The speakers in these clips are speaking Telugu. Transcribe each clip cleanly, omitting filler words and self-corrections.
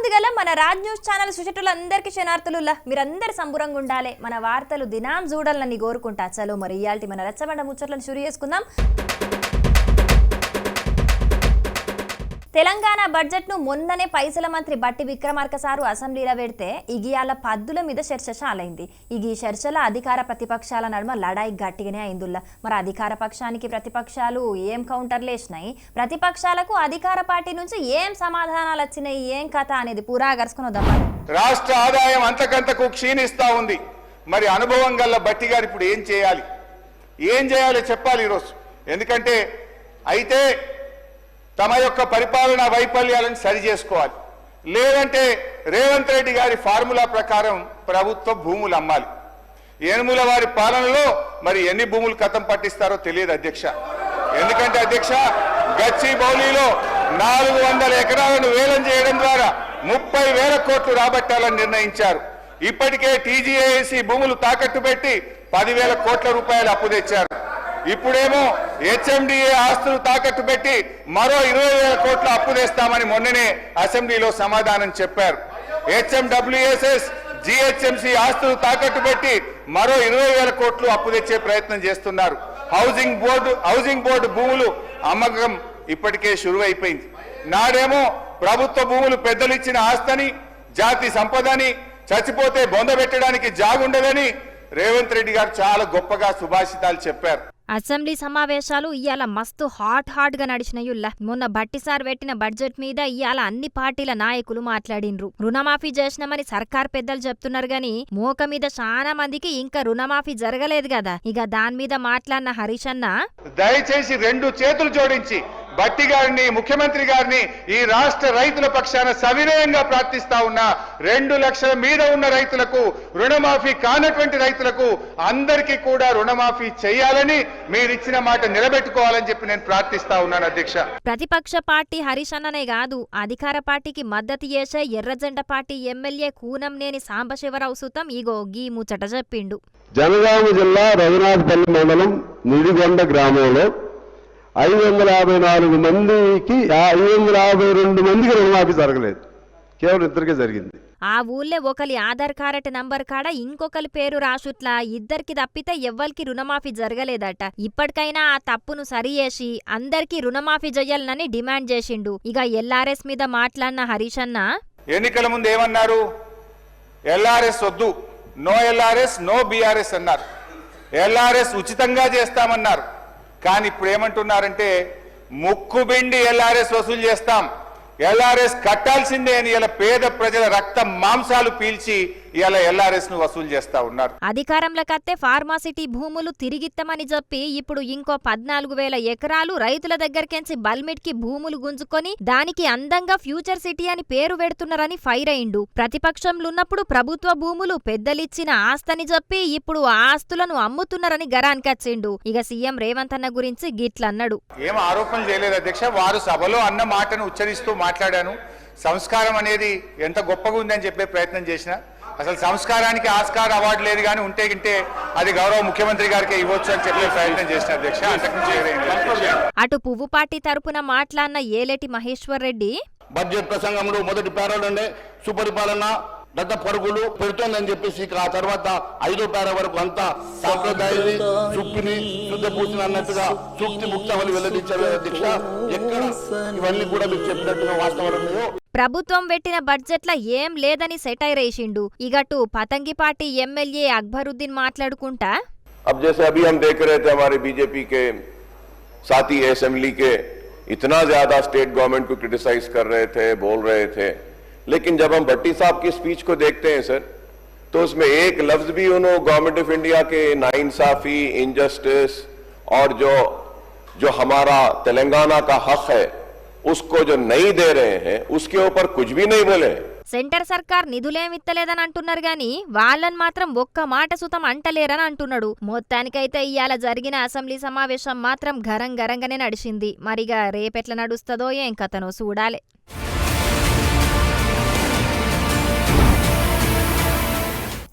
ముందుగల మన రాజ్ న్యూస్ ఛానల్ సుచటులందరికీ శనార్థులుల్లా మీరందరూ సంబురంగా ఉండాలి. మన వార్తలు దినాం చూడాలని కోరుకుంటా. చలో మరి ఇయాల్టి మన రచ్చబండ ముచ్చట్లను షురు చేసుకుందాం. తెలంగాణ బడ్జెట్ ను మొన్ననే పైసల మంత్రి బట్టి విక్రమార్క సారు అసెంబ్లీలో పెడితే ఇగియాల పద్దుల మీద చర్చ చాలైంది. ఈ చర్చల అధికార ప్రతిపక్షాల నడుమ లడాయి గట్టిగానే అయిందుల్లా. మరి అధికార పక్షానికి ప్రతిపక్షాలు ఏం కౌంటర్లు వేసినాయి, ప్రతిపక్షాలకు అధికార పార్టీ నుంచి ఏం సమాధానాలు వచ్చినాయి, ఏం కథ అనేది పూరా గరుచుకుని వద్దాం. రాష్ట్ర ఆదాయం అంతకంతకు క్షీణిస్తా ఉంది. మరి అనుభవం గల్ల బట్టి గారు ఇప్పుడు ఏం చేయాలి చెప్పాలి ఈరోజు. ఎందుకంటే అయితే తమ యొక్క పరిపాలనా వైఫల్యాలను సరి చేసుకోవాలి. లేదంటే రేవంత్ రెడ్డి గారి ఫార్ములా ప్రకారం ప్రభుత్వ భూములు అమ్మాలి. ఏనుముల వారి పాలనలో మరి ఎన్ని భూములు కథం పట్టిస్తారో తెలియదు అధ్యక్ష. ఎందుకంటే అధ్యక్ష, గచ్చిబౌలిలో 400 ఎకరాలను వేలం చేయడం ద్వారా 30,000 కోట్లు రాబట్టాలని నిర్ణయించారు. ఇప్పటికే టీజీఏసీ భూములు తాకట్టు పెట్టి 10,000 కోట్ల రూపాయలు అప్పు తెచ్చారు. ఇప్పుడేమో హెచ్ఎండిఏ ఆస్తులు తాకట్టు పెట్టి మరో 20,000 కోట్ల అప్పు తెస్తామని మొన్ననే అసెంబ్లీలో సమాధానం చెప్పారు. హెచ్ఎండబ్ల్యూఎస్ఎస్ జిహెచ్ఎంసీ ఆస్తులు తాకట్టు పెట్టి మరో 20,000 కోట్లు అప్పు తెచ్చే ప్రయత్నం చేస్తున్నారు. హౌసింగ్ బోర్డు భూములు అమ్మకం ఇప్పటికే షురువైపోయింది. నాడేమో ప్రభుత్వ భూములు పెద్దలు ఇచ్చిన ఆస్తని, జాతి సంపదని, చచ్చిపోతే బొందబెట్టడానికి జాగుండదని రేవంత్ రెడ్డి గారు చాలా గొప్పగా సుభాషితాలు చెప్పారు. అసెంబ్లీ సమావేశాలు ఇయాల మస్తు హాట్ గా నడిచినయుల్లా. మొన్న బట్టిసార్ పెట్టిన బడ్జెట్ మీద ఇయాల అన్ని పార్టీల నాయకులు మాట్లాడిండ్రు. రుణమాఫీ చేసినామని సర్కార్ పెద్దలు చెప్తున్నారు గాని మోక మీద చాలా మందికి ఇంకా రుణమాఫీ జరగలేదు కదా. ఇక దాని మీద మాట్లాడిన హరీష్ అన్న, దయచేసి 2 చేతులు జోడించి బట్టి గారిని, ముఖ్యమంత్రి గారిని ఈ రాష్ట్ర రైతుల పక్షాన సవినయంగా ప్రార్థిస్తా ఉన్నా. 2 లక్షల మీద ఉన్న రైతులకు, రుణమాఫీ కానటువంటి రైతులకు అందరికీ కూడా రుణమాఫీ చేయాలని, మీరిచ్చిన మాట నిలబెట్టుకోవాలని చెప్పి నేను ప్రార్థిస్తా ఉన్నాను అధ్యక్ష. ప్రతిపక్ష పార్టీ హరీష్ అన్ననే కాదు, అధికార పార్టీకి మద్దతు చేసే ఎర్రజెండ పార్టీ ఎమ్మెల్యే కూనంనేని సాంబశివరావు సుతం ఇగో గీ ముచ్చట చెప్పిండు. జనగామ జిల్లా రఘునాథపల్లి మండలం నిడిగొండ గ్రామంలో 554 మందికి 552 మందికి రుణమాఫీ జరగలేదు. కేవలం 2కే జరిగింది. ఆ ఊళ్ళే ఒకరి ఆధార్ కార్డు నంబర్ కాడ ఇంకొకరి పేరు రాసుట్లా 2కి తప్పితే ఎవ్వరికి రుణమాఫీ జరగలేదట. ఇప్పటికైనా ఆ తప్పును సరిచేసి అందరికీ రుణమాఫీ చెయ్యాలని డిమాండ్ చేసిండు. ఇక ఎల్ఆర్ఎస్ మీద మాట్లాడిన హరీష్ అన్న, ఎన్నికల ముందు ఏమన్నారు? ఎల్ఆర్ఎస్ వద్దు, నో ఎల్ఆర్ఎస్, నో బీఆర్ఎస్ అన్నారు. ఎల్ఆర్ఎస్ ఉచితంగా చేస్తామన్నారు. కానీ ఇప్పుడు ఏమంటున్నారంటే ముక్కుబిండి ఎల్ఆర్ఎస్ వసూలు చేస్తాం, ఎల్ఆర్ఎస్ కట్టాల్సిందే అని ఇలా పేద ప్రజల రక్త మాంసాలు పీల్చి ఇలా ఎల్ఆర్ఎస్ ను వసూలు చేస్తా ఉన్నారు. అధికారంలోకత్తే ఫార్మాసిటీ భూములు తిరిగిత్తమని చెప్పి ఇప్పుడు ఇంకో 14,000 ఎకరాలు రైతుల దగ్గరకెంచి బల్మిట్ కి భూములు గుంజుకొని దానికి అందంగా ఫ్యూచర్ సిటీ అని పేరు పెడుతున్నారని ఫైర్ అయిండు. ప్రతిపక్షంలున్నప్పుడు ప్రభుత్వ భూములు పెద్దలిచ్చిన ఆస్తని చెప్పి ఇప్పుడు ఆ ఆస్తులను అమ్ముతున్నారని గరానికచ్చిండు. ఇక సీఎం రేవంత్ అన్న గురించి గిట్లన్నాడు. ఏం ఆరోపణలు చేయలేదు అధ్యక్ష. వారు సభలో అన్న మాటను ఉచ్చరిస్తూ మాట్లాడాను. సంస్కారం అనేది ఎంత గొప్పగా ఉందని చెప్పే ప్రయత్నం చేసిన, అసలు సంస్కారానికి ఆస్కార్ అవార్డు లేదు కానీ ఉంటే అది గౌరవ ముఖ్యమంత్రి గారికి ఇవ్వచ్చు అని చెప్పే ప్రయత్నం చేసిన అధ్యక్ష. అటు పువ్వు పార్టీ తరపున మాట్లాడిన ఏలేటి మహేశ్వర్ రెడ్డి, బడ్జెట్ ప్రసంగంలో మొదటి పేరాలోనే సుపరిపాలన దత్త పరుగులు పెడుతోందని చెప్పేసి ఆ తర్వాత 5వ పేర వరకు అంతా సాంప్రదాయాన్ని సుప్పిని శుద్ధ పూసిన అన్నట్టుగా సూక్తి ముక్తమని వెల్లడించారు అధ్యక్ష. ఎక్కడ ఇవన్నీ కూడా మీరు చెప్పినట్టుగా వాస్తవాలు ప్రభుత్వం పెట్టిన బడ్జెట్ల ఏం లేదని సెటైర్ వేసిండు. ఇగటు పతంగి పార్టీ ఎమ్మెల్యే అక్బరుద్దీన్ మాట్లాడుకుంటా, अब जैसे अभी हम देख रहे थे हमारे बीजेपी के साथी असेंबली के इतना ज्यादा स्टेट गवर्नमेंट को क्रिटिसाइज कर रहे थे, बोल रहे थे, लेकिन जब हम भट्टी साहब की स्पीच को देखते हैं सर, तो उसमें एक लफ्ज भी उन्होंने गवर्नमेंट ऑफ इंडिया के नाइंसाफी, इनजस्टिस और जो हमारा तेलंगाना का हक है उसको जो नहीं दे रहे हैं उसके ऊपर कुछ भी नहीं बोले. సెంటర్ సర్కార్ నిధులేమిత్తలేదని అంటున్నారు గాని వాళ్ళని మాత్రం ఒక్క మాట సుతం అంటలేరని అంటున్నాడు. మొత్తానికైతే ఇయాల జరిగిన అసెంబ్లీ సమావేశం మాత్రం గరంగానే నడిచింది. మరిగా రేపెట్ల నడుస్తుందో ఏం కథనో చూడాలి.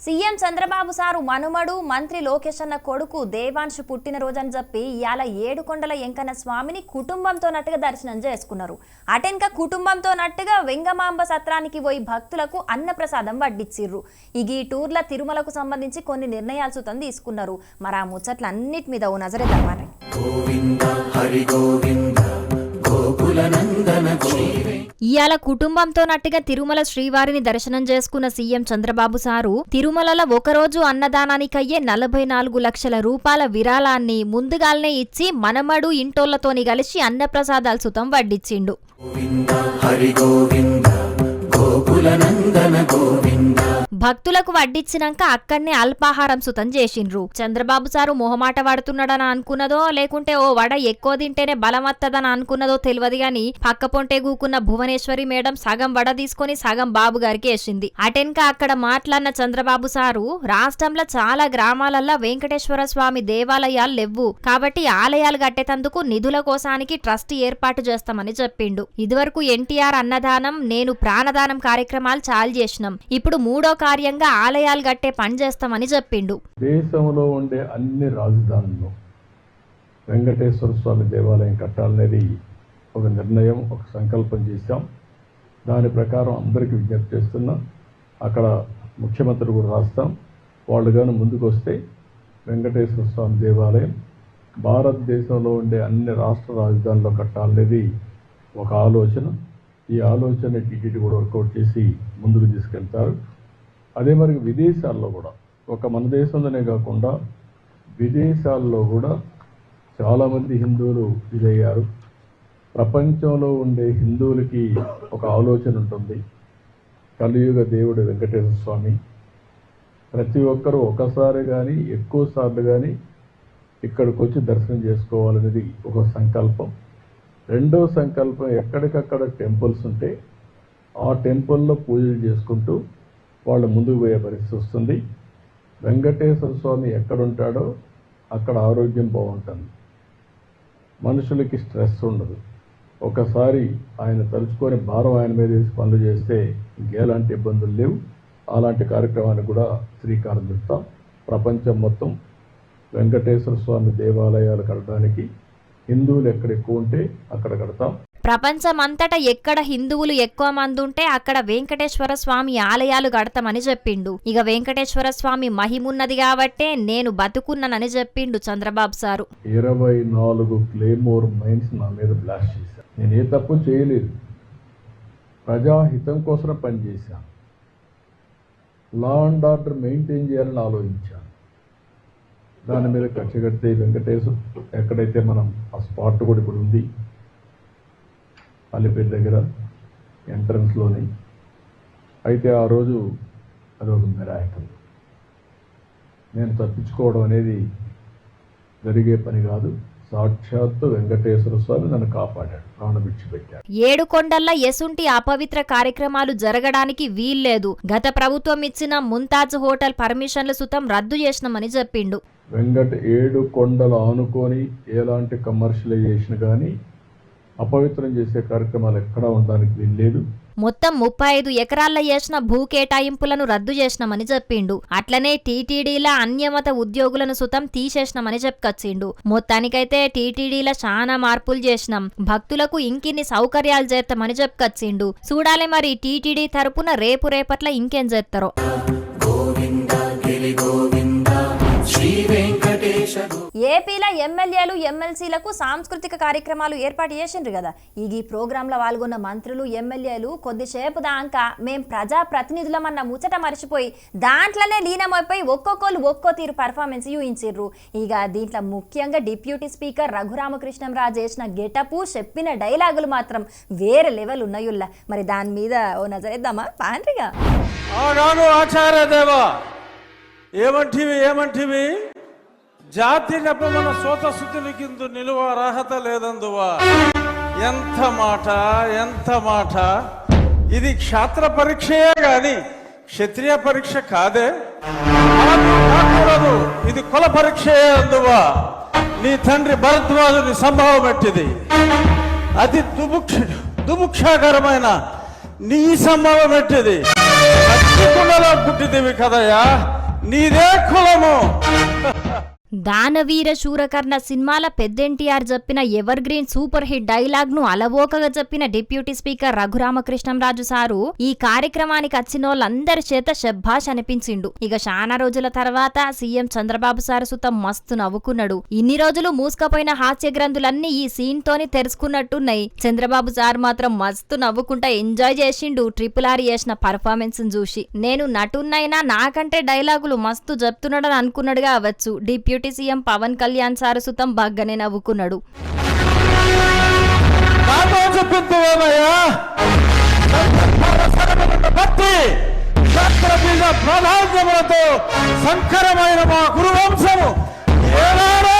సీఎం చంద్రబాబు సారు మనుమడు మంత్రి లోకేష్ అన్న కొడుకు దేవాంశు పుట్టినరోజని చెప్పి ఇవాళ ఏడుకొండల వెంకన్న స్వామిని కుటుంబంతో నట్టుగా దర్శనం చేసుకున్నారు. అటెన్క కుటుంబంతో నట్టుగా వెంగమాంబ సత్రానికి పోయి భక్తులకు అన్నప్రసాదం వడ్డిచ్చిర్రు. ఈ టూర్ల తిరుమలకు సంబంధించి కొన్ని నిర్ణయాలు సుతం తీసుకున్నారు. మరి ఆ ముచ్చట్లన్నిటి మీద ఓ నజరేద్దామని. ఇయాల కుటుంబంతో నట్టుగా తిరుమల శ్రీవారిని దర్శనం చేసుకున్న సీఎం చంద్రబాబు సారు తిరుమలలో ఒకరోజు అన్నదానానికయ్యే 44 లక్షల రూపాయల విరాళాన్ని ముందుగాల్నే ఇచ్చి మనమడు ఇంటోళ్లతోని కలిసి అన్నప్రసాదాలు సుతం వడ్డిచ్చిండు. భక్తులకు వడ్డిచ్చినాక అక్కడనే అల్పాహారం సుతం చేసిండ్రు. చంద్రబాబు సారు మొహమాట పడుతున్నాడని అనుకున్నదో లేకుంటే ఓ వడ ఎక్కువ తింటేనే బలం వత్తదని అనుకున్నదో తెలియదు గాని పక్క పొంటే గూకున్న భువనేశ్వరి మేడం సగం వడ తీసుకుని సగం బాబు గారికి వేసింది. అటెన్క అక్కడ మాట్లాడిన చంద్రబాబు సారు రాష్ట్రంలో చాలా గ్రామాలల్లో వెంకటేశ్వర స్వామి దేవాలయాలు లేవు కాబట్టి ఆలయాలు కట్టేటందుకు నిధుల కోసానికి ట్రస్ట్ ఏర్పాటు చేస్తామని చెప్పిండు. ఇదివరకు ఎన్టీఆర్ అన్నదానం నేను ప్రాణదానం కార్యక్రమాలు చాలు చేసినాం. ఇప్పుడు మూడో కార్యంగా ఆలయాలు కట్టే పని చేస్తామని చెప్పిండు. దేశంలో ఉండే అన్ని రాజధానుల్లో వెంకటేశ్వర స్వామి దేవాలయం కట్టాలనేది ఒక నిర్ణయం, ఒక సంకల్పం చేశాం. దాని ప్రకారం అందరికీ విజ్ఞప్తి చేస్తున్నాం. అక్కడ ముఖ్యమంత్రి కూడా రాస్తాం. వాళ్ళు కానీ ముందుకు వస్తే వెంకటేశ్వర స్వామి దేవాలయం భారతదేశంలో ఉండే అన్ని రాష్ట్ర రాజధానుల్లో కట్టాలనేది ఒక ఆలోచన. ఈ ఆలోచన టీటీడీ కూడా వర్కౌట్ చేసి ముందుకు తీసుకెళ్తారు. అదే మరి విదేశాల్లో కూడా ఒక మన దేశంలోనే కాకుండా విదేశాల్లో కూడా చాలామంది హిందువులు ఇదయ్యారు. ప్రపంచంలో ఉండే హిందువులకి ఒక ఆలోచన ఉంటుంది. కలియుగ దేవుడు వెంకటేశ్వర స్వామి ప్రతి ఒక్కరూ ఒకసారి కానీ ఎక్కువ సార్లు కానీ ఇక్కడికి వచ్చి దర్శనం చేసుకోవాలనేది ఒక సంకల్పం. రెండో సంకల్పం ఎక్కడికక్కడ టెంపుల్స్ ఉంటే ఆ టెంపుల్లో పూజలు చేసుకుంటూ వాళ్ళు ముందుకు పోయే పరిస్థితి వస్తుంది. వెంకటేశ్వర స్వామి ఎక్కడుంటాడో అక్కడ ఆరోగ్యం బాగుంటుంది, మనుషులకి స్ట్రెస్ ఉండదు. ఒకసారి ఆయన తలుచుకొని భారం ఆయన మీద వేసి పనులు చేస్తే ఇంకెలాంటి ఇబ్బందులు లేవు. అలాంటి కార్యక్రమానికి కూడా శ్రీకారం చుడతాం. ప్రపంచం మొత్తం వెంకటేశ్వర స్వామి దేవాలయాలు కట్టడానికి హిందువులు ఎక్కడ ఎక్కువ ఉంటే అక్కడ కడతాం. ప్రపంచమంతటా ఎక్కడ హిందువులు ఎక్కువ మంది ఉంటే అక్కడ వెంకటేశ్వర స్వామి ఆలయాలు కడతామని చెప్పిండు. ఇక వెంకటేశ్వర స్వామి మహిమున్నది కాబట్టే నేను బతుకున్నానని చెప్పిండు చంద్రబాబు సారు. 24 క్లేమోర్ మైన్స్ నా మీద బ్లాస్ట్ చేశాను. నేను ఏ తప్పు చేయలేదు. ప్రజాహితం కోసం పనిచేశాను. లా అండ్ ఆర్డర్ మెయింటైన్ చేయాలని ఆలోచించాను. దాని మీద కక్ష కడితే వెంకటేశ్వర ఎక్కడైతే మనం ఆ స్పాట్ కూడా ఇప్పుడు ఉంది అల్లిపేట దగ్గర ఎంట్రన్స్లోని. అయితే ఆ రోజు అదొక మిరాకిల్. నేను తప్పించుకోవడం అనేది జరిగే పని కాదు. సాక్షాత్తు వెంకటేశ్వర స్వామి నన్ను కాపాడాడు, ప్రాణం విడిచిపెట్టాడు. ఏడుకొండల్లో ఎసుంటి అపవిత్ర కార్యక్రమాలు జరగడానికి వీల్లేదు. గత ప్రభుత్వం ఇచ్చిన ముంతాజ్ హోటల్ పర్మిషన్లు సుతం రద్దు చేసినామని చెప్పిండు. ఏడుకొండలు ఆనుకొని ఎలాంటి కమర్షియలైజేషన్ కానీ అపవిత్రం చేసే కార్యక్రమాలు ఎక్కడా ఉండడానికి వీల్లేదు. మొత్తం 35 ఎకరాల్లో చేసిన భూ కేటాయింపులను రద్దు చేసినామని చెప్పిండు. అట్లనే టీటీడీల అన్యమత ఉద్యోగులను సుతం తీసేసినామని చెప్పుకొచ్చిండు. మొత్తానికైతే టీటీడీల చాలా మార్పులు చేసినాం, భక్తులకు ఇంకిన్ని సౌకర్యాలు చేస్తామని చెప్పుకొచ్చిండు. చూడాలి మరి టీటీడీ తరపున రేపట్ల ఇంకేం చేస్తారో. ఏపీలో ఎమ్మెల్యేలు ఎమ్మెల్సీలకు సాంస్కృతిక కార్యక్రమాలు ఏర్పాటు చేసిండ్రు కదా. ఈ ప్రోగ్రాంలో పాల్గొన్న మంత్రులు ఎమ్మెల్యేలు కొద్దిసేపు దాకా మేం ప్రజా ప్రతినిధులమన్న ముచ్చట మర్చిపోయి దాంట్లోనే లీనమైపోయి ఒక్కొక్కరు ఒక్కో తీరు పర్ఫార్మెన్స్ చూయించిర్రు. ఇక దీంట్లో ముఖ్యంగా డిప్యూటీ స్పీకర్ రఘురామకృష్ణంరాజు చేసిన గెటపు చెప్పిన డైలాగులు మాత్రం వేరే లెవెల్ ఉన్నాయుల్లా. మరి దాని మీద ఓ నజరేద్దామా పాండ్రిగా. ఆచార్యదేవా ఏమంటివి జాతి నెపమన సోత శుద్ధులకిందు నిలువ అర్హత లేదందువా. ఎంత మాట ఇది క్షాత్ర పరీక్షయే గాని క్షత్రియ పరీక్ష కాదే. కాకూడదు, ఇది కుల పరీక్షయే అందువా. నీ తండ్రి భరద్వాజుని సంభవం ఎట్టిది. అతి దుముక్షాకరమైన నీ సంభవం ఎట్టిది. కుండలో పుట్టిదివి కదయ్యా, నీదే కులము. దానవీర శూరకర్ణ సినిమాల పెద్ద ఎన్టీఆర్ చెప్పిన ever green super hit dialogue ను అలవోకగా చెప్పిన డిప్యూటీ స్పీకర్ రఘురామకృష్ణంరాజు సారు ఈ కార్యక్రమానికి వచ్చినోళ్ళందరి చేత శభాష్ అనిపించిండు. ఇక చాలా రోజుల తర్వాత సీఎం చంద్రబాబు సారు సుతం మస్తు నవ్వుకున్నాడు. ఇన్ని రోజులు మూసుకపోయిన హాస్య గ్రంథులన్నీ ఈ సీన్ తోని తెరుచుకున్నట్టున్నాయి. చంద్రబాబు సార్ మాత్రం మస్తు నవ్వుకుంటా ఎంజాయ్ చేసిండు RRR చేసిన పర్ఫార్మెన్స్ చూసి. నేను నటున్నైనా నాకంటే డైలాగులు మస్తు చెప్తున్నాడని అనుకున్నాడు కావచ్చు. Deputy CM Pawan Kalyan sir సుతం బాగానే నవ్వుకున్నాడు. ప్రాధాన్యములతో సంకరమైన మా గురువంశము ఏనాడో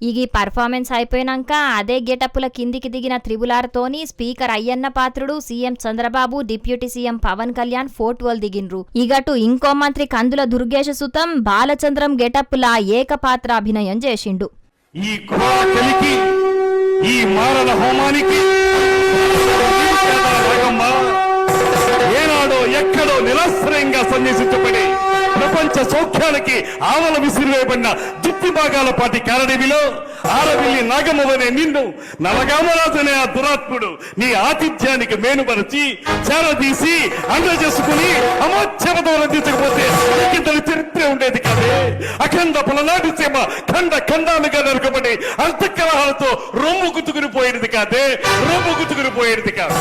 ఇక ఈ పర్ఫార్మెన్స్ అయిపోయినాక అదే గెటప్పుల కిందికి దిగిన RRR తోని speaker Ayyanna Patrudu, CM Chandrababu, deputy CM Pawan Kalyan ఫోటోలు దిగిండ్రు. ఇగటు ఇంకో మంత్రి కందుల దుర్గేష్ సుతం బాలచంద్రం గెటప్పులా ఏకపాత్ర అభినయం చేసిండు. ఈ కలికి ఈ మారణ హోమానికి ఏనాడో ఎక్కడో నిరాశ్రయంగా సన్యాసించబడి ప్రపంచ సౌఖ్యానికి ఆవల విసిరివేయబడిన దుప్పి భాగాల పాటి కారడవిలో ఆరవిల్లి నాగమ్మవనే నిన్ను నలగామరాజనే ఆ దురాత్ముడు నీ ఆతిథ్యానికి మేనుపరిచి చేరదీసి అందజేసుకుని అమోచ్యమతో రందించకపోతే ఇంతటి చరిత్ర ఉండేది కాదే. అఖండ పలనాటి సీమ ఖండ ఖండాలుగా నరకబడి అంతఃకలహాలతో రొమ్ము గుతుకుని పోయేది కాదే, రొమ్ము గుతుకుని పోయేది కాదు.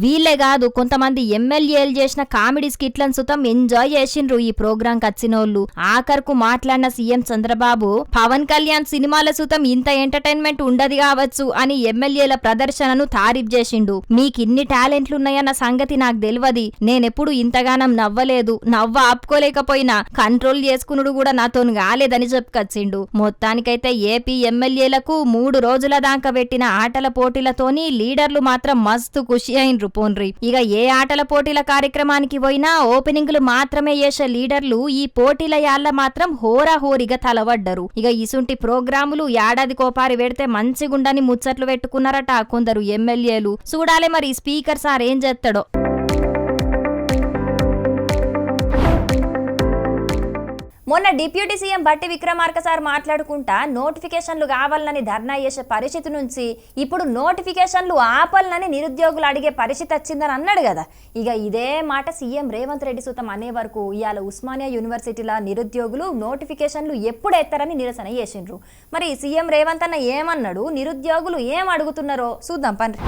వీళ్ళే కాదు కొంతమంది ఎమ్మెల్యేలు చేసిన కామెడీ స్కిట్లను సుతం ఎంజాయ్ చేసిండ్రు ఈ ప్రోగ్రాం కచ్చినోళ్ళు. ఆఖరుకు మాట్లాడిన సీఎం చంద్రబాబు పవన్ కళ్యాణ్ సినిమాల సుతం ఇంత ఎంటర్టైన్మెంట్ ఉండదు కావచ్చు అని ఎమ్మెల్యేల ప్రదర్శనను తారీఫ్ చేసిండు. మీకిన్ని టాలెంట్లున్నాయన్న సంగతి నాకు తెలియదు, నేనెప్పుడు ఇంతగానం నవ్వలేదు, నవ్వ ఆపుకోలేకపోయినా కంట్రోల్ చేసుకునుడు కూడా నాతోని కాలేదని చెప్పుకొచ్చిండు. మొత్తానికైతే ఏపీ ఎమ్మెల్యేలకు 3 రోజుల దాకా పెట్టిన ఆటల పోటీలతోని లీడర్లు మాత్రం మస్తు ఖుషి అయినరు పోన్రి. ఇక ఏ ఆటల పోటీల కార్యక్రమానికి పోయినా ఓపెనింగ్లు మాత్రమే చేసే లీడర్లు ఈ పోటీల యాళ్ళ మాత్రం హోరాహోరిగా తలవడ్డరు. ఇక ఇసుంటి ప్రోగ్రాములు ఏడాది కోపారి పెడితే మంచిగుండని ముచ్చట్లు పెట్టుకున్నారట కొందరు ఎమ్మెల్యేలు. చూడాలి మరి స్పీకర్ సార్ ఏం చేస్తాడో. మొన్న డిప్యూటీ సీఎం బట్టి విక్రమార్క సార్ మాట్లాడుకుంటా నోటిఫికేషన్లు కావాలని ధర్నా చేసే పరిస్థితి నుంచి ఇప్పుడు నోటిఫికేషన్లు ఆపాలని నిరుద్యోగులు అడిగే పరిస్థితి వచ్చిందని అన్నాడు కదా. ఇక ఇదే మాట సీఎం రేవంత్ రెడ్డి సుతం అనే వరకు ఇవాళ ఉస్మానియా యూనివర్సిటీల నిరుద్యోగులు నోటిఫికేషన్లు ఎప్పుడు ఎత్తారని నిరసన చేసిండ్రు. మరి సీఎం రేవంత్ అన్న ఏమన్నాడు, నిరుద్యోగులు ఏం అడుగుతున్నారో చూద్దాం పండి.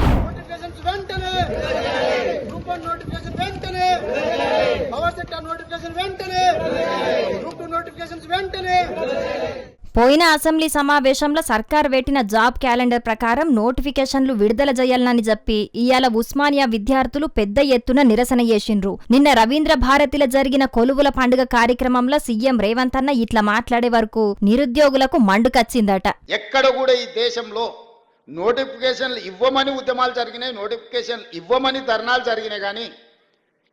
పోయిన అసెంబ్లీ సమావేశంలో సర్కార్ పెట్టిన జాబ్ క్యాలెండర్ ప్రకారం నోటిఫికేషన్లు విడుదల చేయాలని చెప్పి ఇయాల ఉస్మానియా విద్యార్థులు పెద్ద ఎత్తున నిరసన చేసిండ్రు. నిన్న రవీంద్ర భారతిలో జరిగిన కొలువుల పండుగ కార్యక్రమంలో సీఎం రేవంత్ అన్న ఇట్లా మాట్లాడే వరకు నిరుద్యోగులకు మండుకచ్చిందట. ఎక్కడ కూడా ఈ దేశంలో నోటిఫికేషన్లు ఇవ్వమని ఉద్యమాలు జరిగినాయి, నోటిఫికేషన్లు ఇవ్వమని ధర్నాలు జరిగినాయి, కానీ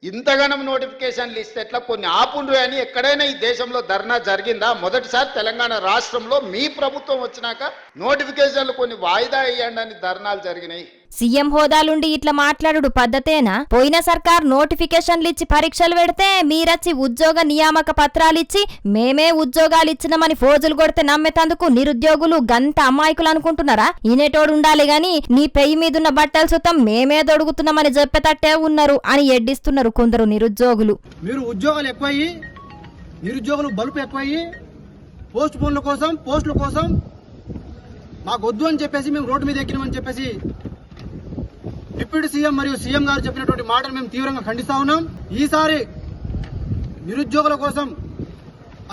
ఇంతగానం నోటిఫికేషన్లు ఇస్తే ఎట్లా కొన్ని ఆపుండ్రు అని ఎక్కడైనా ఈ దేశంలో ధర్నా జరిగిందా? మొదటిసారి తెలంగాణ రాష్ట్రంలో మీ ప్రభుత్వం వచ్చినాక నోటిఫికేషన్లు కొన్ని వాయిదా వేయండి అని ధర్నాలు జరిగినాయి. సీఎం హోదాలుండి ఇట్లా మాట్లాడు పద్ధతేనా? పోయిన సర్కార్ నోటిఫికేషన్లు ఇచ్చి పరీక్షలు పెడితే మీరచ్చి ఉద్యోగ నియామక పత్రాలు ఇచ్చి మేమే ఉద్యోగాలు ఇచ్చినామని ఫోజులు కొడితే నమ్మేతందుకు నిరుద్యోగులు గంత అమాయకులు అనుకుంటున్నారా? ఈనేటోడు ఉండాలి గాని నీ పెయ్యి మీదున్న బట్టలు సుతం మేమే దొడుగుతున్నామని చెప్పేటట్టే ఉన్నారు అని ఎడ్డిస్తున్నారు కొందరు నిరుద్యోగులు. మీరు ఉద్యోగాలు ఎక్కువయ్యి, నిరుద్యోగులు బలుపు ఎక్కువయ్యి, పోస్ట్ పోన్ల కోసం, పోస్టుల కోసం మాకు వద్దు అని చెప్పేసి మేము రోడ్డు మీద ఎక్కినామని చెప్పేసి డిప్యూటీ సీఎం మరియు సీఎం గారు చెప్పినటువంటి మాటను మేము తీవ్రంగా ఖండిస్తా ఉన్నాం. ఈసారి నిరుద్యోగుల కోసం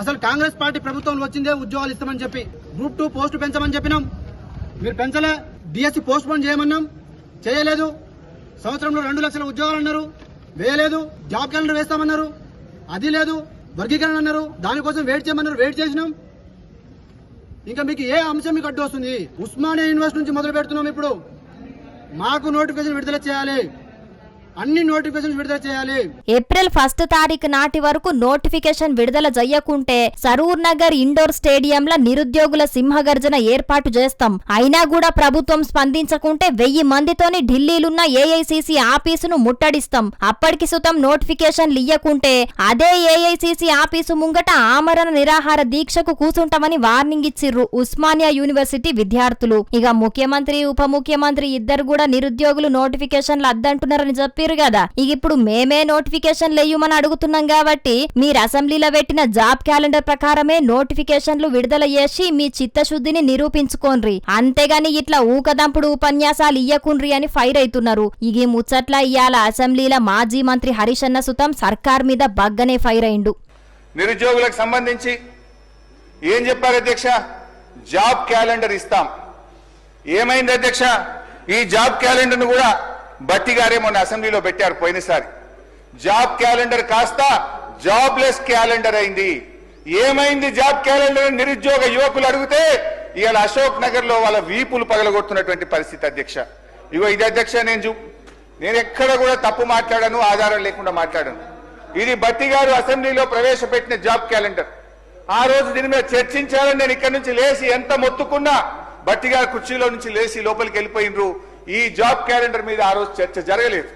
అసలు కాంగ్రెస్ పార్టీ ప్రభుత్వంలో వచ్చిందే ఉద్యోగాలు ఇస్తామని చెప్పి గ్రూప్ 2 పోస్టు పెంచమని చెప్పినాం, మీరు పెంచలే. డిఎస్సి పోస్ట్ పోన్ చేయమన్నాం, చేయలేదు. సంవత్సరంలో 2 లక్షల ఉద్యోగాలు అన్నారు, వేయలేదు. జాబ్ క్యాలెండర్ వేస్తామన్నారు, అది లేదు. వర్గీకరణ అన్నారు, దానికోసం వెయిట్ చేయమన్నారు, వెయిట్ చేసినాం. ఇంకా మీకు ఏ అంశం మీకు అడ్డు వస్తుంది? ఉస్మానియా యూనివర్సిటీ నుంచి మొదలు పెడుతున్నాం. ఇప్పుడు మాకు నోటిఫికేషన్ విడుదల చేయాలి. అన్ని నోటిఫికేషన్ విడుదల చేయాలి. ఏప్రిల్ 1 తారీఖు నాటి వరకు నోటిఫికేషన్ విడుదల చెయ్యకుంటే సరూర్ నగర్ ఇండోర్ స్టేడియంలో నిరుద్యోగుల సింహగర్జన ఏర్పాటు చేస్తాం. అయినా కూడా ప్రభుత్వం స్పందించకుంటే 1000 మందితోని ఢిల్లీలున్న ఏఐసిసి ఆఫీసును ముట్టడిస్తాం. అప్పటికి సుతం నోటిఫికేషన్లు ఇయ్యకుంటే అదే ఏఐసిసి ఆఫీసు ముంగట ఆమరణ నిరాహార దీక్షకు కూసుంటామని వార్నింగ్ ఇచ్చిర్రు ఉస్మానియా యూనివర్సిటీ విద్యార్థులు. ఇక ముఖ్యమంత్రి ఉప ముఖ్యమంత్రి ఇద్దరు కూడా నిరుద్యోగులు నోటిఫికేషన్లు అద్దంటున్నారని చెప్పారు కదా. ఇక ఇప్పుడు మేమే నోటిఫికేషన్లు వేయమని అడుగుతున్నాం కాబట్టి మీరు అసెంబ్లీలో పెట్టిన జాబ్ క్యాలెండర్ ప్రకారమే నోటిఫికేషన్లు విడుదల చేసి మీ చిత్తశుద్ధిని నిరూపించుకోండ్రి. అంతేగాని ఇట్లా ఊకదంపుడు ఉపన్యాసాలు ఇయ్యకుండ్రి అని ఫైర్ అవుతున్నారు. ఇక ముచ్చట్ల ఇయ్యాల అసెంబ్లీలో మాజీ మంత్రి హరీష్ అన్న సుతం సర్కార్ మీద బగ్గనే ఫైర్ అయిండు. నిరుద్యోగులకు సంబంధించి ఏం చెప్పారు అధ్యక్ష? జాబ్ క్యాలెండర్ ఇస్తాం. ఏమైంది అధ్యక్ష? ఈ జాబ్ క్యాలెండర్ను కూడా బట్టి గారే మొన్న అసెంబ్లీలో పెట్టారు పోయినసారి. జాబ్ క్యాలెండర్ కాస్త జాబ్లెస్ క్యాలెండర్ అయింది. ఏమైంది జాబ్ క్యాలెండర్? నిరుద్యోగ యువకులు అడిగితే ఇవాళ అశోక్ నగర్ లో వాళ్ళ వీపులు పగలగొడుతున్నటువంటి పరిస్థితి అధ్యక్ష. ఇగో ఇది అధ్యక్ష, నేను ఎక్కడ కూడా తప్పు మాట్లాడాను, ఆధారం లేకుండా మాట్లాడాను. ఇది బట్టి గారు అసెంబ్లీలో ప్రవేశపెట్టిన జాబ్ క్యాలెండర్. ఆ రోజు దీని మీద చర్చించాలని నేను ఇక్కడి నుంచి లేచి ఎంత మొత్తుకున్నా బట్టి గారు కుర్చీలో నుంచి లేచి లోపలికి వెళ్ళిపోయినరు. ఈ జాబ్ క్యాలెండర్ మీద ఆ రోజు చర్చ జరగలేదు.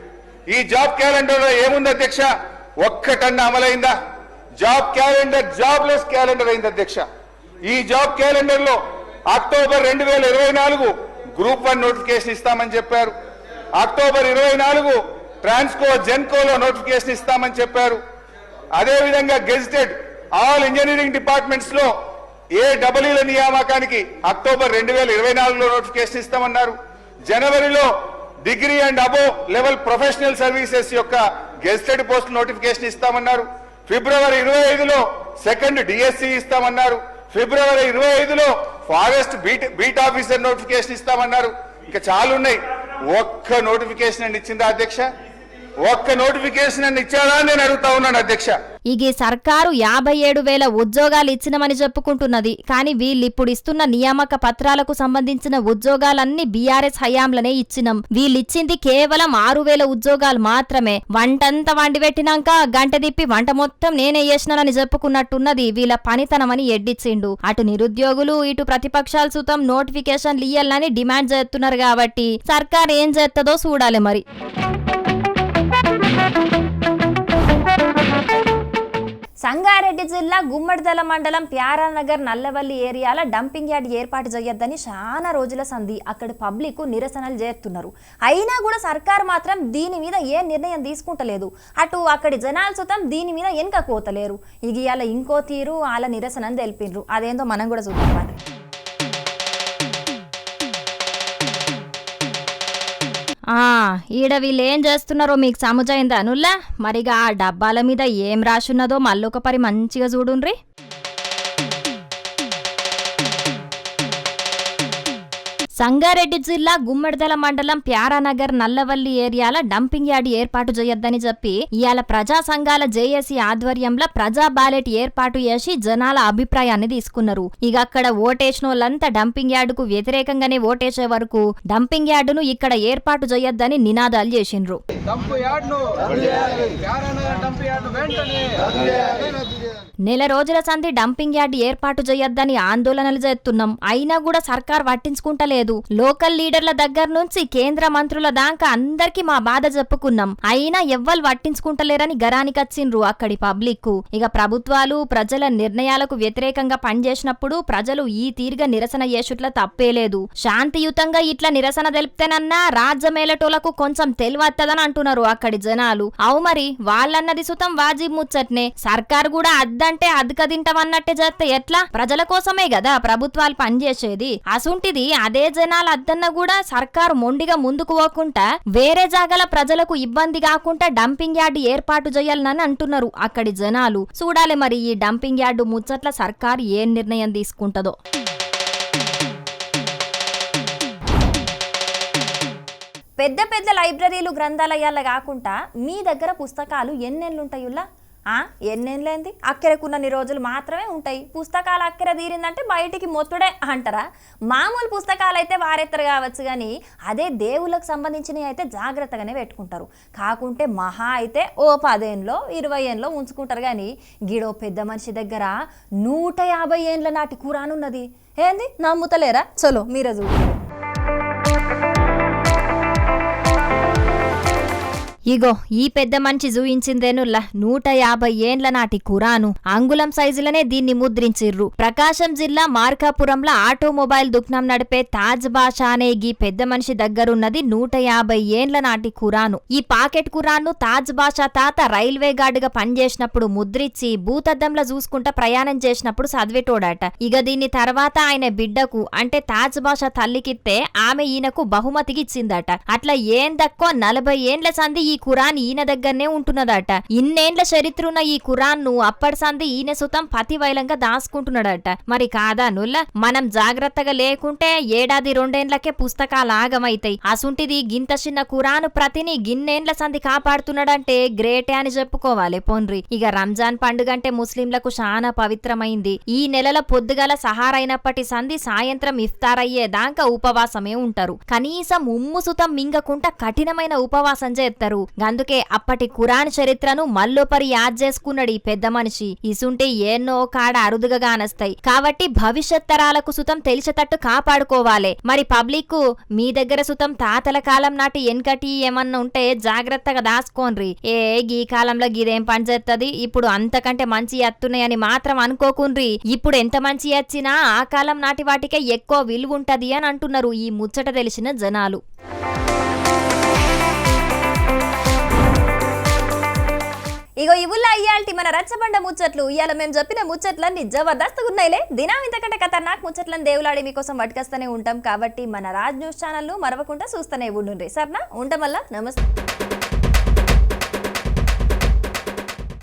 ఈ జాబ్ క్యాలెండర్ లో ఏముంది అధ్యక్ష? ఒక్కటన్నా అమలైందా? జాబ్ క్యాలెండర్ జాబ్లెస్ క్యాలెండర్ అయింది అధ్యక్ష. ఈ జాబ్ క్యాలెండర్ లో అక్టోబర్ 2024 గ్రూప్ 1 నోటిఫికేషన్ ఇస్తామని చెప్పారు. అక్టోబర్ 24 ట్రాన్స్కో జెన్కోలో నోటిఫికేషన్ ఇస్తామని చెప్పారు. అదేవిధంగా గెజిటెడ్ ఆల్ ఇంజనీరింగ్ డిపార్ట్మెంట్స్ లో ఏడబ్ల్యూల నియామకానికి అక్టోబర్ 2024లో నోటిఫికేషన్ ఇస్తామన్నారు. జనవరిలో degree and above level professional services యొక్క గెజిటెడ్ పోస్ట్ నోటిఫికేషన్ ఇస్తామన్నారు. ఫిబ్రవరి 25లో సెకండ్ డిఎస్సి ఇస్తామన్నారు. ఫిబ్రవరి 25లో ఫారెస్ట్ బీట్ ఆఫీసర్ నోటిఫికేషన్ ఇస్తామన్నారు. ఇంకా చాలా ఉన్నాయి. ఒక్క నోటిఫికేషన్ అని ఇచ్చిందా అధ్యక్ష? ఒక్క నోటిఫికేషన్ అని ఇచ్చారా నేను అడుగుతా ఉన్నాను అధ్యక్ష. ఈ సర్కారు 57,000 ఉద్యోగాలు ఇచ్చినమని చెప్పుకుంటున్నది. కానీ వీళ్ళిప్పుడు ఇస్తున్న నియామక పత్రాలకు సంబంధించిన ఉద్యోగాలన్నీ బీఆర్ఎస్ హయాంలనే ఇచ్చినాం. వీళ్ళిచ్చింది కేవలం 6,000 ఉద్యోగాలు మాత్రమే. వంటంతా వండి పెట్టినాక గంట తిప్పి వంట మొత్తం నేనే చేసినానని చెప్పుకున్నట్టున్నది వీళ్ళ పనితనమని ఎడ్డిచ్చిండు. అటు నిరుద్యోగులు ఇటు ప్రతిపక్షాలు సుతం నోటిఫికేషన్లు ఇయ్యాలని డిమాండ్ చేస్తున్నారు కాబట్టి సర్కార్ ఏం చేస్తుందో చూడాలి మరి. సంగారెడ్డి జిల్లా గుమ్మడిదల మండలం ప్యారానగర్ నల్లవల్లి ఏరియాల డంపింగ్ యార్డ్ ఏర్పాటు చేయొద్దని చాలా రోజుల సంధి అక్కడ పబ్లిక్ నిరసనలు చేస్తున్నారు. అయినా కూడా సర్కార్ మాత్రం దీని మీద ఏ నిర్ణయం తీసుకుంటలేదు. అటు అక్కడి జనాలు సుతం దీని మీద వెనుక కోతలేరు. ఇవాళ ఇంకో తీరు వాళ్ళ నిరసనని తెలిపిండ్రు. అదేందో మనం కూడా చూద్దాం. ఈడ వీళ్ళు ఏం చేస్తున్నారో మీకు సముజైందా అనుల్లా? మరిగా ఆ డబ్బాల మీద ఏం రాసున్నదో మళ్ళొక పరి మంచిగా చూడుండ్రి. సంగారెడ్డి జిల్లా గుమ్మడిదల మండలం ప్యారానగర్ నల్లవల్లి ఏరియాల డంపింగ్ యార్డ్ ఏర్పాటు చేయొద్దని చెప్పి ఇవాళ ప్రజా సంఘాల జేఏసీ ఆధ్వర్యంలో ప్రజా బ్యాలెట్ ఏర్పాటు చేసి జనాల అభిప్రాయాన్ని తీసుకున్నారు. ఇక అక్కడ ఓటేసిన వాళ్ళంతా డంపింగ్ యార్డుకు వ్యతిరేకంగానే ఓటేసే వరకు డంపింగ్ యార్డును ఇక్కడ ఏర్పాటు చేయొద్దని నినాదాలు చేసిండ్రు. నెల రోజుల సంధి డంపింగ్ యార్డ్ ఏర్పాటు చేయొద్దని ఆందోళనలు చేస్తున్నాం. అయినా కూడా సర్కార్ పట్టించుకుంటలేదు. లోకల్ లీడర్ల దగ్గర నుంచి కేంద్ర మంత్రుల దాకా అందరికి మా బాధ చెప్పుకున్నాం. అయినా ఎవ్వరు పట్టించుకుంటలేరని గరానికొచ్చిండ్రు అక్కడి పబ్లిక్. ఇక ప్రభుత్వాలు ప్రజల నిర్ణయాలకు వ్యతిరేకంగా పనిచేసినప్పుడు ప్రజలు ఈ తీరుగా నిరసన చేసుట్ల తప్పేలేదు. శాంతియుతంగా ఇట్లా నిరసన తెలిపితేనన్నా రాజ్యమేలటోలకు కొంచెం తెలివత్తదని అంటున్నారు అక్కడి జనాలు. అవు మరి వాళ్ళన్నది సుతం వాజిబ్ ముచ్చట్నే. సర్కార్ కూడా అద్దంటే అద్దుక తింటామన్నట్టే చేస్తే ఎట్లా? ప్రజల కోసమే కదా ప్రభుత్వాలు పనిచేసేది. అసుంటిది అదే జనాలు అద్దన్న కూడా సర్కారు మొండిగా ముందుకు పోకుండా వేరే జాగల ప్రజలకు ఇబ్బంది కాకుండా డంపింగ్ యార్డు ఏర్పాటు చేయాలని అంటున్నారు అక్కడి జనాలు. చూడాలి మరి ఈ డంపింగ్ యార్డు ముచ్చట్ల సర్కారు ఏ నిర్ణయం తీసుకుంటదో. పెద్ద పెద్ద లైబ్రరీలు గ్రంథాలయాల కాకుండా మీ దగ్గర పుస్తకాలు ఎన్నెళ్ళుంటాయుల్లా? ఎన్నేళ్ళేంది అక్కెరకున్నన్ని రోజులు మాత్రమే ఉంటాయి. పుస్తకాలు అక్కెర తీరిందంటే బయటికి మొత్తుడే అంటారా? మామూలు పుస్తకాలు అయితే వారెత్తరు కావచ్చు, కానీ అదే దేవుళ్ళకు సంబంధించినవి అయితే జాగ్రత్తగానే పెట్టుకుంటారు. కాకుంటే మహా అయితే ఓ 10 ఏళ్ళలో 20 ఏళ్ళలో ఉంచుకుంటారు. కానీ గిడో పెద్ద మనిషి దగ్గర 150 ఏండ్ల నాటి ఖురాన్ ఉన్నది. ఏంది నమ్ముతలేరా? చలో మీరే చూడండి. ఇగో ఈ పెద్ద మనిషి చూయించిందేనుల్లా 150 ఏండ్ల నాటి ఖురాను. అంగుళం సైజులనే దీన్ని ముద్రించిర్రు. ప్రకాశం జిల్లా మార్కాపురంలో ఆటోమొబైల్ దుకాణం నడిపే తాజ్ బాషా అనే ఈ పెద్ద మనిషి దగ్గరున్నది 150 ఏండ్ల నాటి ఖురాను. ఈ పాకెట్ ఖురాన్ను తాజ్ బాషా తాత రైల్వే గార్డుగా పనిచేసినప్పుడు ముద్రించి భూతద్దంలో చూసుకుంటా ప్రయాణం చేసినప్పుడు చదివేటోడట. ఇక దీన్ని తర్వాత ఆయన బిడ్డకు అంటే తాజ్ బాషా తల్లికిస్తే ఆమె ఈయనకు బహుమతికి ఇచ్చిందట. అట్లా ఏం దక్కో 40 ఏండ్ల సంది ఈ ఖురాన్ ఈయన దగ్గరనే ఉంటున్నదట. ఇన్నేండ్ల చరిత్రున్న ఈ ఖురాన్ ను అప్పటి సంది ఈయన సుతం పతివైలంగా దాచుకుంటున్నాడట. మరి కాదా నుల్ల? మనం జాగ్రత్తగా లేకుంటే ఏడాది 2 ఏండ్లకే పుస్తకాలు ఆగమైతాయి. అసుంటిది గింత చిన్న ఖురాను ప్రతిని గిన్నేండ్ల సంది కాపాడుతున్నాడంటే గ్రేటే అని చెప్పుకోవాలి. పోన్రి ఇక రంజాన్ పండుగంటే ముస్లింలకు చాలా పవిత్రమైంది. ఈ నెలల పొద్దుగల సహారైనప్పటి సంది సాయంత్రం ఇఫ్తార్ అయ్యేదాకా ఉపవాసమే ఉంటారు. కనీసం ఉమ్ము సుతం మింగకుండా కఠినమైన ఉపవాసం చేస్తారు. అందుకే అప్పటి ఖురాన్ చరిత్రను మల్లోపరి యాద్ చేసుకున్నాడు ఈ పెద్ద మనిషి. ఇసుంటే ఎన్నో కాడ అరుదుగా కానస్తాయి. కాబట్టి భవిష్యత్ తరాలకు సుతం తెలిసేటట్టు కాపాడుకోవాలి. మరి పబ్లిక్ మీ దగ్గర సుతం తాతల కాలం నాటి ఎన్కటి ఏమన్నా ఉంటే జాగ్రత్తగా దాసుకోండ్రి. గీ కాలంలో గిదేం పని చేస్తుంది, ఇప్పుడు అంతకంటే మంచి ఎత్తున్నాయని మాత్రం అనుకోకుండ్రి. ఇప్పుడు ఎంత మంచి ఎచ్చినా ఆ కాలం నాటి వాటికే ఎక్కువ విలువ ఉంటది అని అంటున్నారు ఈ ముచ్చట తెలిసిన జనాలు. ఇగో ఇవుల్లా ఇయ్యాల్టి మన రచ్చబండ ముచ్చట్లు. ఇవాళ మేము చెప్పిన ముచ్చట్లన్నీ జబర్దస్తుగా ఉన్నాయిలే. దినం ఇంతకంటే ఖతర్నాక్ ముచ్చట్లను దేవులాడి మీకోసం పట్టుకొస్తూనే ఉంటాం. కాబట్టి మన రాజ్ న్యూస్ ఛానల్ను మరవకుండా చూస్తూనే ఉండుండ్రి. సరేనా? ఉంటాం వల్ల నమస్తే.